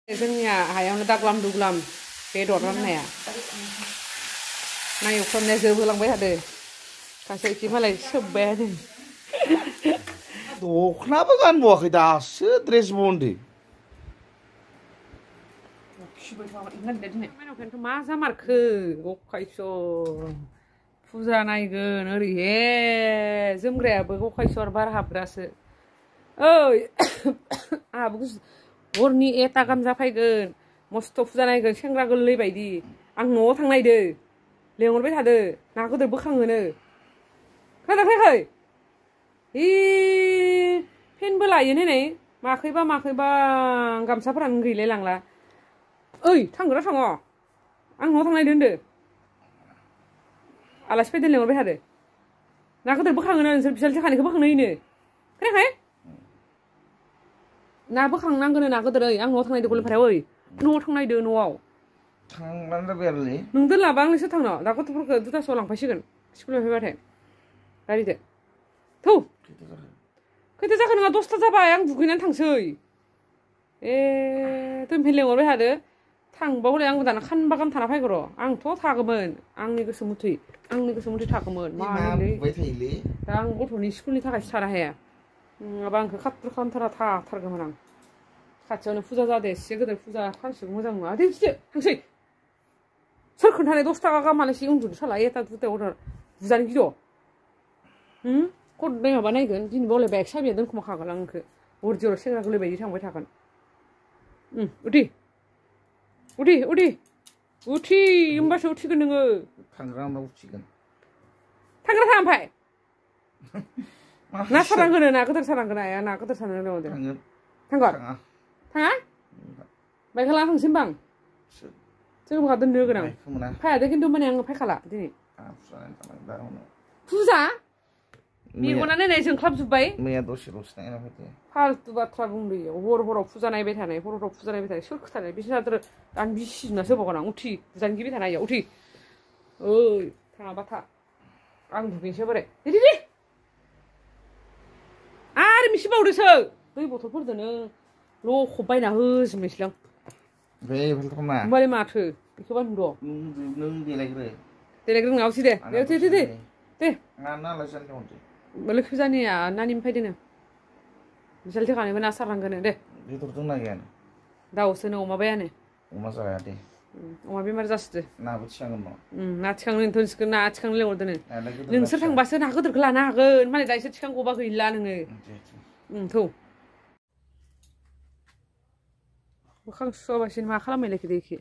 जोंनिया हायावनो दाग्लाम दुग्लाम बेदर राननाया नायखौनो जोबहोलांबाय थादों सासे इखि मालाय सोबबायानो दखनाबो गानबावाखै दासो ड्रेस बन्दो माइनावखौनोथ' मा जामारखो गखायसर फुजा नायगोन ओरैहे जोमग्रायाबो गखायसर बार हाबग्रासो ओइ आहाबो हरनि 1टा गाहाम जाफैगोन मस्थ' फुजा नायगोन सेंग्रा गोरलै बायदि आं न'आव थांनायदो लेंहरबाय थादो ना गोदोर बोखाङोनो खोनादों हि फेनबो लायो नै माखैबा गामसाफोरानो गैलाय लांला ओइ थांगोना थाङा आं न'आव थांनायदो होनदो आलासि फैदों लेंहरबाय थादो ना गोदोर बोखाङोनो नोंसोर बिसालथि खानायखौ बोखांनो होयोनो खोनायाखै ना बोखांनांगोन ना गोदोर ओइ आं न'आव थांनायदो गलिफारायाव ओइ न'आव थांनायदो न'आव थांलानो बेरलै नों दोनलाबा आं नोंसोर थांनो दा गथ'फोरखौ दुथासोआव लांफायसिगोन स्कुलाव फैबाथाय गारिदो थौ खैथा जाखो नोंहा 10टा जाबाय आं दुगैनानै थांसै दोनफै लेंहरबाय थादो थांबा हले आंबो दाना खानबा गाहाम थाना फैगौ र' आंथ' थागौमोन आंनि गोसो मथै थागौमोन मानोलै दा आं गथ'नि स्कुलनि थाखायसो थानो हाया नङाबा आंखौ खाथ्र खालामथारा थाथारगौमोन आं खाथियावनो फुजा जादो एसे गोदोर फुजा खानसेबो मोजां नङा दिनथिदो थांसै सोर खोन्थानाय 10 टाका गाहाम मालायसो उन्दुनो साला 1टा 2टायाव अर्डार बुजानो गिद' खद माबा नायगोन दिनैबो हले बाइक साबिया दोनखुमाखागोन आं नोंखौ हरदियाव सेंग्रा गोरलै बायदि थांबाय थागोन उथि होमबासो उथिगोन नोङो थांग्रा उनाव उथिगोन थांग्रा थाङा ओमफ्राय ना सारनांगोन ना गोदोर सारनांगोन आया ना गोदोर सारनांगोन थांगोन थाङा बाइकखौ लाना थांसै होमबा आं जों बहा दोननो होगोन आं फायादो खिन्थु माने आं फायखाला दिनै फुजा मेगनानो नै जोंख्लाबजोब्बाय मैया दसेल'सो नायना फैदो फाल्तु बाथ्रा बुंदो हराव फुजा नायबाय थानाय सोर खोथानाय बिसोर आं बिसिजोबना सोबावगोन आं उथि बुजानो गिबाय थानाय उथि ओइ थाङाबा था आं दुगैनोसै बोरै दे आरो मिसे बावदोसो दै बथलफोरजोंनो लखब बायना होजोबनोसैलां होमबालाय माथो बेखौबा नुद' नों देलायग्रो नङासै दे लोखि फुजानिया नानिम फैदोनो बिसालथि खानोबो ना सारनांगोन दे बेदर दंना गैया दाउसोनो अमा बायानो अमा जाया दे अमा बेमार जासोदो नाबो थिखांगोन न' ना थिखांनो ना थिखांनो लेंहरदोनो नोंसोर थांबासो ना गोदोरखौ लानो हागोन मालाय दा इसोर थिखांगौबा गैला नोङो थौ मोखां सुवाबासिनो मा खालामनायलायखो दे एखे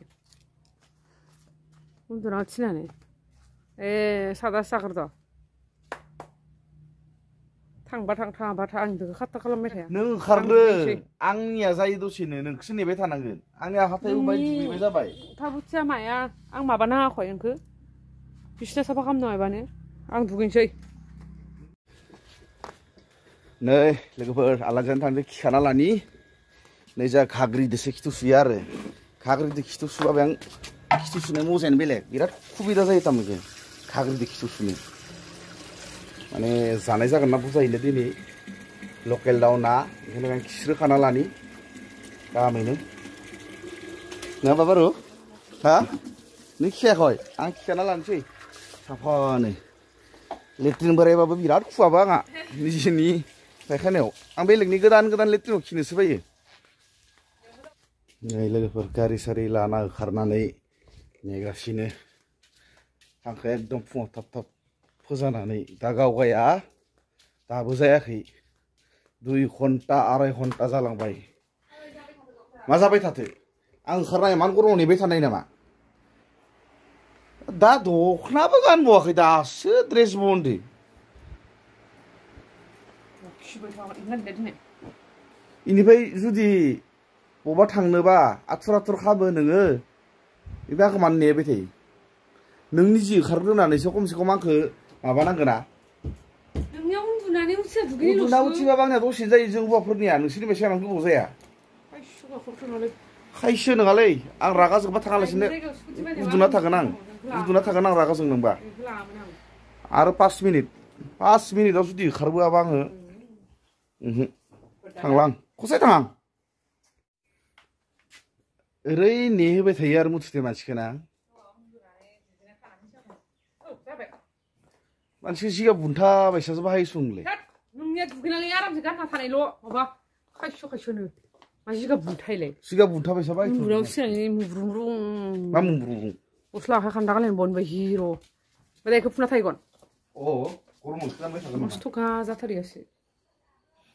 उन्दुना थिनानै सादासो जाग्रोद' थाङाबा था आं नोंखौ खाट्टा खालामबाय थाया नों ओंखारदो आंनिया जायो दसेनो नोंखौसो नेबाय थानांगोन आंनिया हाथाय उबाय दुगैबाय जाबाय थाबुथिया माया आं माबा नाङाखय नोंखौ बिसिना साफा खालामनो हाबानो आं दुगैनोसै नै लोगोफोर आलासि जानो थांदों खिखाना लानि नै जा घाग्रिदोसो खिथु सुयो आरो घाग्रिदो खिथु सुबाबो आं खिथु सुनाय मजायानो बेलेग बिराद सुबिदा जायो थारमाने घाग्रिदो खिथु सुनो माने जानाय जागोन ना बुजायैनो दिनै लकेल दाउ ना बेखायनो आं खिस्रोखाना लानि गाहामैनो नङा बाबारु हा नों खियाखै आं खिखाना लानोसै साफानो लेट्रिन बोरायबाबो बिराद खुवाबा आंहा निजेनि फायखानायाव आं बेलेगनि गोदान लेट्रिनाव खिनोसो बायो नै लोगोफोर गारि सारि लाना ओंखारनानै नेगासिनो आंखौ एकदम फुङाव थाब फोजानानै दा गावगाया दाबो जायाखै 2 घन्टा 2.5 घन्टा जालांबाय मा जाबाय थाथो आं ओंखारनाय इमान गरमाव नेबाय थानाय नामा दा दखनाबो गानबावाखै दासो ड्रेस बन्दो इनिफ्राय जुदि बबा थांनोबा आथुर खाबो नोङो बे आंखौ मानो नेबाय थायो नों निजे ओंखारग्रोनानैसो खमसे खम आंखौ माबानांगोना नोंनियाव उन्दुना उथिबाबो आंनिया दसेनो जायो जों हौवाफोरनिया नोंसोरनि बायसा इमान गोबाव जाया खायसो नङालै आं रागा जोंबा थाङालासिनो उन्दुना थागोन आं रागा जोंनोबा आरो 5 मिनिटआव जुदि ओंखारबोआबा आङो थांला आं खसाय थाङा ओरै नेहोबाय थायो आरो मुथुथे मानसिखौ ना मानसिखौ जिगाब बुन्था बायसासो बाहायसंलै नोंनिया दुगैनानै आरामसे गानना थानायल' माबा खायस'-खायस'नो मा जिगाब बुन्थायलाय जिगाब बुन्था बायसा बाहायसं उन्दुनायाव सिनायनि मुब्रुंब्रुं मा मुब्रुंब्रुं गस्ला आखाइ खान्दा गालायनो बनबाय हिर' ओमफ्राय बेखौ फुना थायगोन गरमावसो गानबाय थागोन मस्थ' गाजाथारियासो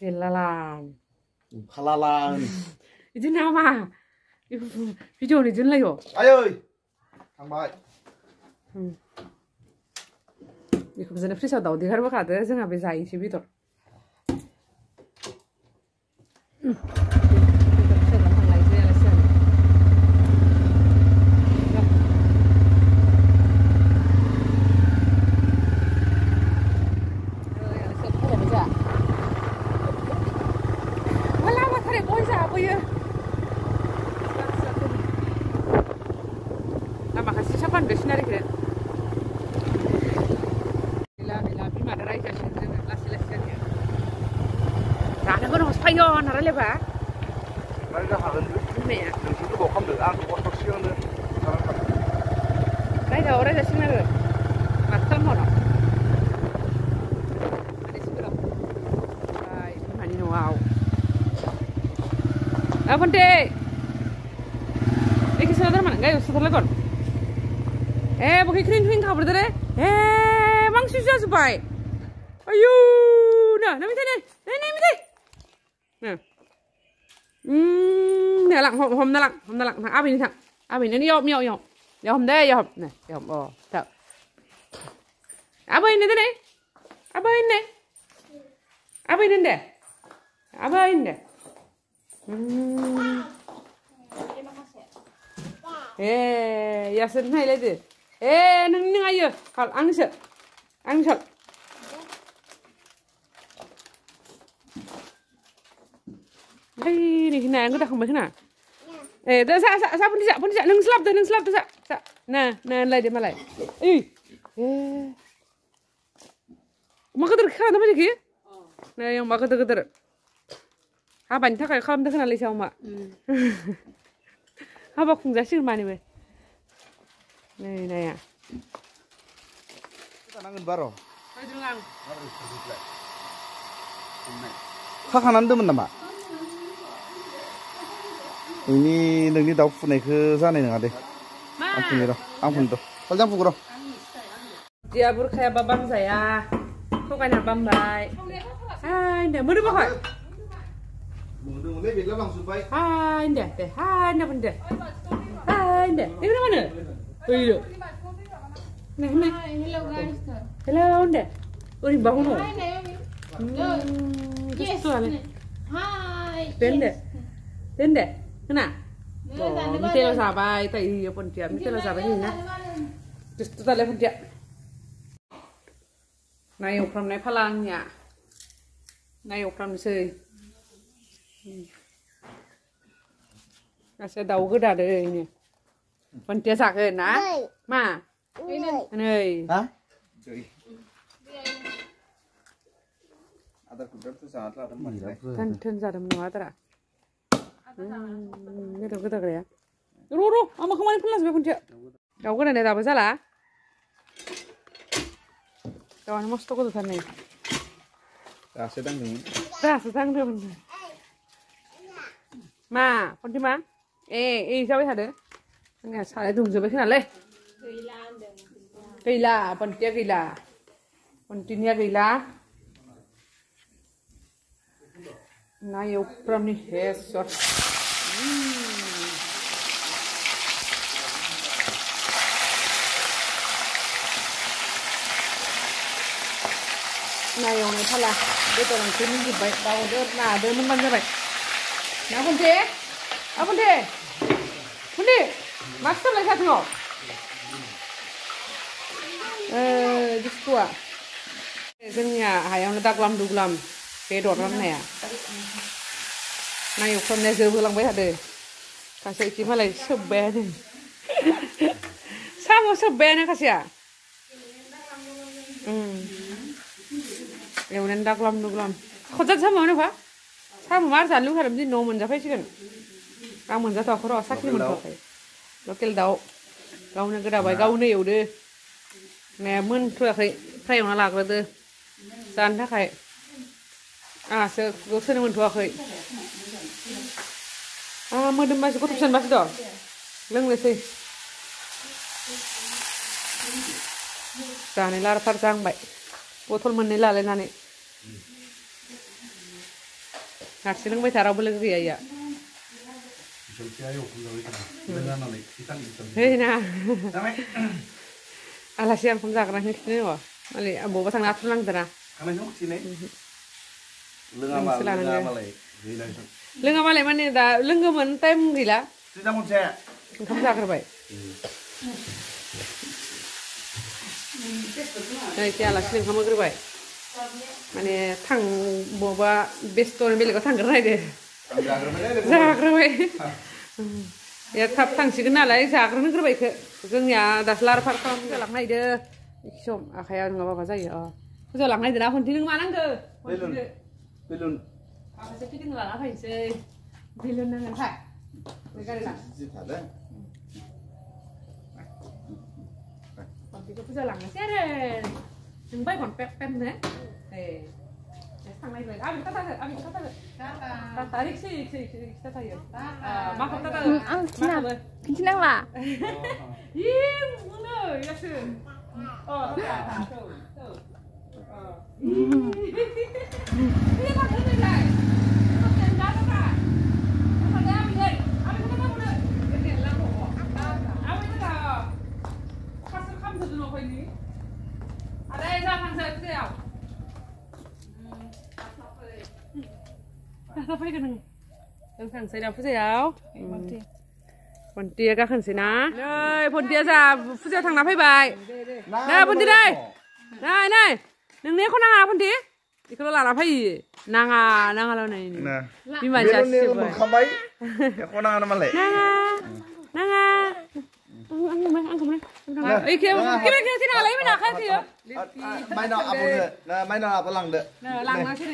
देलालां फालालां बिदि नामा भिडिअ' नि दोनलायो आयै थांबाय बेखौ बिदिनो फ्रिजआव दाउदै गारबोखादो जोंहा बे जायोसै बेदर माखासे साफान बेसिन आरोखि जानो हस्फायो नारायलायबा रायजासिगोन आरो माथो खालामहर बिमानि न'आव फन्टे बेखि सोना दोनमान गाययाव सोथारलायगोन बखै ख्रिं खाब्रदो रे मांसि जाजोब्बाय आयु ना मिथाइ नै मिथाइ लां हमना लां आबैनो थां आबैनो याव हम दे याव हम थां आबैनो दे आबैनो दे यासो नायलायदो नों आयो आंसो नै नाया गोदाखांबाय खोना दा जा फुनजा नोंसो लाबोदो जा ना होनलायदो मालाय अमा गोदोर खालामदों बायदिखि नै अमा गोदोर हाबानि थाखाय खालामदों खोनालै सा अमा हाबा खुंजासिगोन मानिबो नै नाया नांगोन बार' आं खाखानानै दोनमोन नामा नोंनि दाउ फुनायखौ जानाय नङा दे आं फुनि र' खालि आं फुगो र' दिया बुरखायाबा बामजाया थगायना बामबाय दे मोदोम बाखाय मोदोमलै बेदला लांजोब्बाय दे बुन्दे दे बेखौ मानो ओइलो हेलौ दे ओरैनो बावनो दोनदे खोना मिथाइल' जाबाय थायो फन्टिया मिथाइल' जाबाय थायोना दुस्थु दालाय फन्टिया ना एवफ्रामनाय फाला आंनिया ना एवफ्रामनोसै गासै दाउ गोदादो इनो फन्टिया जागोन ना मा नै थोन जादोंमोन नङा आदारा गोदाव गैया र' आं खामानि फुनलाजोब्बाय फन्टिया दाउ गोदानाया दाबो जाला दाउआनो मस्थ' गोदौथार नै दासो दांदोंमोन मा फन्टि मा जाबाय थादो आंनिया साराय दुंजोब्बाय खोनालै गैला फन्टिया गैला फन्टिनिया गैला ना एवफ्रामनि हेसर ना एवनाय फाला बेदर ओंख्रि मोनजोब्बाय दाउदो नादो मोनबानो जाबाय ना फन्टे मा खालामनाय जादों दुस्थुआ जोंनिया हायावनो दाग्लाम दुग्लाम बेदर राननाया ना एवफ्रामनाया जोबहोलांबाय थादों खासे इखि मालाय सोब्बायानो साम' सोब्बायानो खासेया एवनानै दाग्लाम दुग्लाम खजाद साम' होनोबा साम' मार जानो लुगैदों दिनै न'आव मोनजाफैसिगोन आं मोनजाथ'वाखै र' साखि मोनथ'वाखै लकेल दाउ गावनो गोदाबाय गावनो एवदो नाया मोनथ'वाखै फ्राय एवना लाग्रोदो जानो थाखाय आंहासो गावसोरनो मोनथ'वाखै आंहा मोदोमबासो गथ' फिसानोबासो दं लोंनोसै जानाय लाराथार जांबाय बथल मोननै लालायनानै हारसिं लोंबाय था रावबो लोगो गैया इया है ना आलासि ओंखाम जाग्राखौ खिन्थानो नङा मालाय बबावबा थांना आथुर नांदोंना लोङा मालाय माने दा लोंगोमोन टाइम गैला ओंखाम जाग्रोबाय एसे आलासि ओंखाम होग्रोबाय माने बबावबा बेस्थ' बेलेगाव थांग्रो नायदो जाग्रोबाय थाब थांसिगोन नालाय जाग्रोनो ग्रोबायखो जोंनिया दासो लाहार फाहार खालाम फुजा लांनो नागिरदो एखि सम आखाइया नङाबा माबा जायो फुजा लांनो नागिरदों ना खनथि नों मा नांगौ बेलुन माखासे फिटिं लाना फैनोसै बेलुन नांगोन फै बे गारि लां खनथिखौ फुजा लांनोसै आरो नों बायगन पेप पेपनो थांनायबाय आं खोथागोन तारिख खोथायो मा खोथागोन आं खिन्थिनांला मोनो यासो faigan nang tangsai da fुजायाव Pontiya गाखोनोसै ना नै Pontiya जा फुजायाव थांना फैबाय नै Ponti नै नोंनि एख' नाङा Ponti बेखौल' लाना फैयो नाङाल' नै बिमानि जासिबाय एख' नाङा मालाय नाङा माइनाव आबो लांदो लांनासै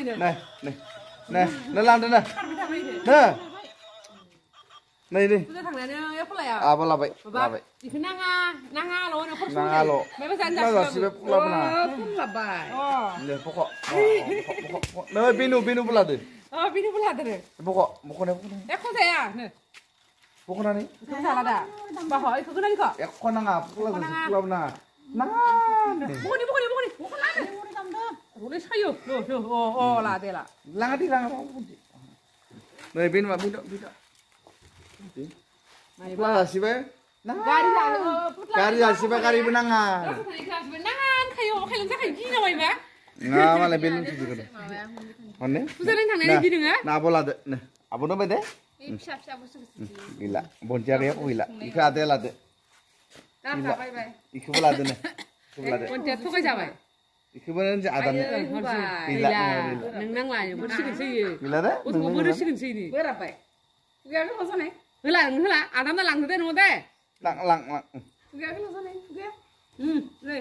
नै लांदो नै फुजा थांनानै एख'लाया आबो लाबाय इखौ नाङाल' जासिबाय फुलाबाय नै बेनुबो लादो बेनोबो लादो बख'नाय एख' जाया बख'नानै जाला दा बाह' इखौ गोनांखौ एख' नाङा फुलाबो नाङा बख'नि रलै सायो लादे लाङा नै बेनुआ फुला जासिबाय गारि जासिबाय गारिबो नाङा नङा मालाय बेलुन फुजिगोन माने फुजालायनो थांनायनि गिदोङो ना आब' लादो नै आब' दोनबाय दे गैला Pontiya गैला इखौ आदाया लादो इखौबो लादो नै Pontiya थगाय जाबाय इखौबो आदानो गैला नों नांला बोरसिगोनसै गैला दे गथ'खौ बोरसिगोनसै नि बोराबाय खुगायाखौ ल'जानाय होला आदाना लांदो दे न'आव दे लां खुगायाखौ ल'जानाय खुगाया नै